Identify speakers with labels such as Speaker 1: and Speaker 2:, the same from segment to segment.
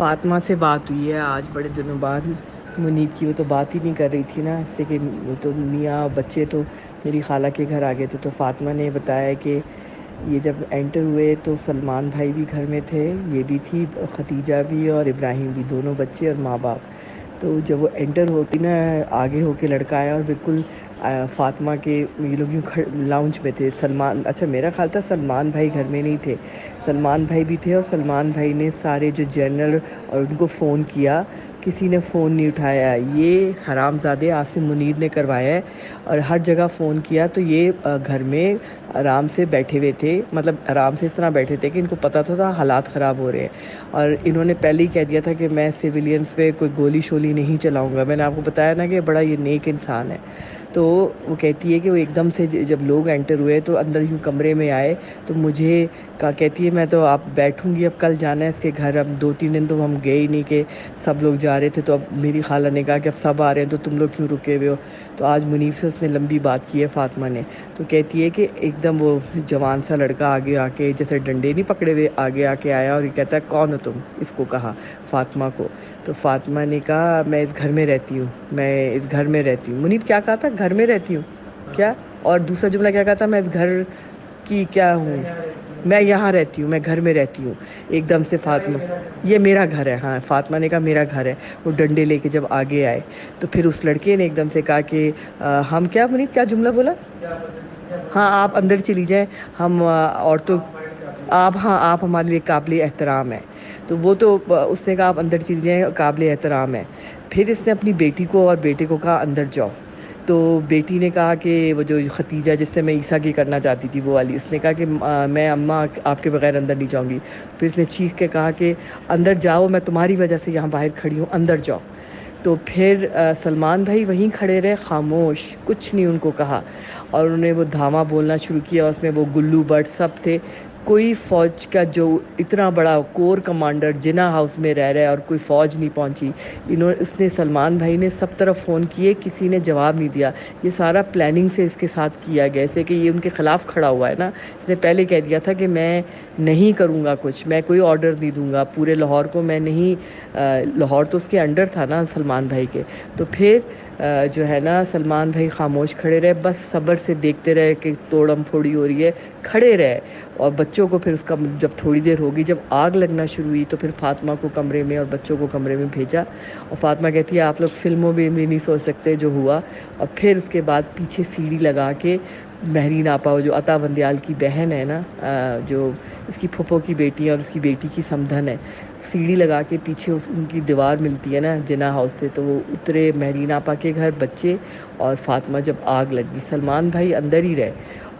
Speaker 1: فاطمہ سے بات ہوئی ہے آج بڑے دنوں بعد۔ منیب کی وہ تو بات ہی نہیں کر رہی تھی نا، اس سے کہ وہ تو میاں بچے تو میری خالہ کے گھر آ گئے تھے، تو فاطمہ نے بتایا کہ یہ جب انٹر ہوئے تو سلمان بھائی بھی گھر میں تھے، یہ بھی تھی، ختیجہ بھی اور ابراہیم بھی، دونوں بچے اور ماں باپ۔ تو جب وہ انٹر ہوتی نا، آگے ہو کے لڑکا آیا اور بالکل فاطمہ کے یہ لوگ یوں لاؤنج میں تھے۔ سلمان، اچھا میرا خیال تھا سلمان بھائی گھر میں نہیں تھے، سلمان بھائی بھی تھے، اور سلمان بھائی نے سارے جو جنرل اور ان کو فون کیا، کسی نے فون نہیں اٹھایا۔ یہ حرام زادے عاصم منیر نے کروایا ہے، اور ہر جگہ فون کیا تو یہ گھر میں آرام سے بیٹھے ہوئے تھے، مطلب آرام سے اس طرح بیٹھے تھے کہ ان کو پتہ تھا حالات خراب ہو رہے ہیں، اور انہوں نے پہلے ہی کہہ دیا تھا کہ میں سویلینز پہ کوئی گولی شولی نہیں چلاؤں گا۔ میں نے آپ کو بتایا نا کہ بڑا یہ نیک انسان ہے۔ تو وہ کہتی ہے کہ وہ ایک دم سے جب لوگ انٹر ہوئے تو اندر یوں کمرے میں آئے تو مجھے کہتی ہے میں تو آپ بیٹھوں گی، اب کل جانا ہے اس کے گھر، اب 2-3 دن تو ہم گئے ہی نہیں کہ سب لوگ جا رہے تھے، تو اب میری خالہ نے کہا کہ اب سب آ رہے ہیں تو تم لوگ کیوں رکے ہوئے ہو؟ تو آج منیب سے اس نے لمبی بات کی ہے فاطمہ نے، تو کہتی ہے کہ ایک دم وہ جوان سا لڑکا آگے آ کے جیسے ڈنڈے نہیں پکڑے ہوئے آگے آ کے آیا، اور یہ کہتا ہے کون ہو تم؟ اس کو کہا، فاطمہ کو۔ تو فاطمہ نے کہا میں اس گھر میں رہتی ہوں، میں اس گھر میں رہتی ہوں۔ منیب کیا کہا تھا؟ گھر میں رہتی ہوں کیا؟ اور دوسرا جملہ کیا کہا تھا؟ میں اس گھر کی کیا ہوں؟ میں یہاں رہتی ہوں، میں گھر میں رہتی ہوں۔ ایک دم سے فاطمہ، یہ میرا گھر ہے، ہاں فاطمہ نے کہا میرا گھر ہے۔ وہ ڈنڈے لے کے جب آگے آئے تو پھر اس لڑکے نے ایک دم سے کہا کہ ہم کیا، منیب کیا جملہ بولا؟ ہاں آپ اندر چلی جائیں، ہم عورتوں، آپ، ہاں آپ ہمارے لیے قابل احترام ہیں۔ تو وہ تو اس نے کہا آپ اندر چلی جائیں، قابل احترام ہے۔ پھر اس نے اپنی بیٹی کو اور بیٹے کو کہا اندر جاؤ۔ تو بیٹی نے کہا کہ وہ جو ختیجہ جس سے میں عیسیٰ کی کرنا چاہتی تھی وہ والی، اس نے کہا کہ میں اماں آپ کے بغیر اندر نہیں جاؤں گی۔ پھر اس نے چیخ کے کہا کہ اندر جاؤ، میں تمہاری وجہ سے یہاں باہر کھڑی ہوں، اندر جاؤ۔ تو پھر سلمان بھائی وہیں کھڑے رہے خاموش، کچھ نہیں ان کو کہا، اور انہوں نے وہ دھاما بولنا شروع کیا، اس میں وہ گلو بٹ سب تھے۔ کوئی فوج کا جو اتنا بڑا کور کمانڈر جنا ہاؤس میں رہ رہا ہے اور کوئی فوج نہیں پہنچی، اس نے سلمان بھائی نے سب طرف فون کیے، کسی نے جواب نہیں دیا۔ یہ سارا پلاننگ سے اس کے ساتھ کیا گیا، ایسے کہ یہ ان کے خلاف کھڑا ہوا ہے نا، اس نے پہلے کہہ دیا تھا کہ میں نہیں کروں گا کچھ، میں کوئی آرڈر نہیں دوں گا پورے لاہور کو، میں نہیں، لاہور تو اس کے انڈر تھا نا سلمان بھائی کے۔ تو پھر جو ہے نا سلمان بھائی خاموش کھڑے رہے، بس صبر سے دیکھتے رہے کہ توڑم پھوڑی ہو رہی ہے، کھڑے رہے۔ اور بچوں کو پھر اس کا جب تھوڑی دیر ہوگی، جب آگ لگنا شروع ہوئی تو پھر فاطمہ کو کمرے میں اور بچوں کو کمرے میں بھیجا، اور فاطمہ کہتی ہے آپ لوگ فلموں میں بھی نہیں سوچ سکتے جو ہوا۔ اور پھر اس کے بعد پیچھے سیڑھی لگا کے مہرین آپا، جو عطا بندیال کی بہن ہے نا، جو اس کی پھپھو کی بیٹی ہے اور اس کی بیٹی کی سمدھن ہے، سیڑھی لگا کے پیچھے ان کی دیوار ملتی ہے نا جنا ہاؤس سے، تو وہ اترے مہرین آپا کے گھر، بچے اور فاطمہ۔ جب آگ لگی سلمان بھائی اندر ہی رہے،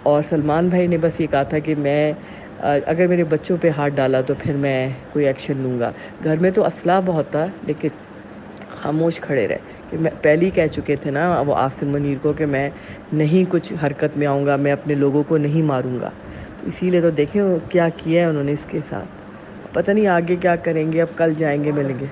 Speaker 1: اور سلمان بھائی نے بس یہ کہا تھا کہ میں اگر میرے بچوں پہ ہاتھ ڈالا تو پھر میں کوئی ایکشن لوں گا۔ گھر میں تو اسلحہ بہت تھا لیکن خاموش کھڑے رہے، کہ میں پہلے ہی کہہ چکے تھے نا وہ عاصم منیر کو کہ میں نہیں کچھ حرکت میں آؤں گا، میں اپنے لوگوں کو نہیں ماروں گا۔ تو اسی لیے تو دیکھیں کیا کیا ہے انہوں نے اس کے ساتھ، پتہ نہیں آگے کیا کریں گے، اب کل جائیں گے ملیں گے۔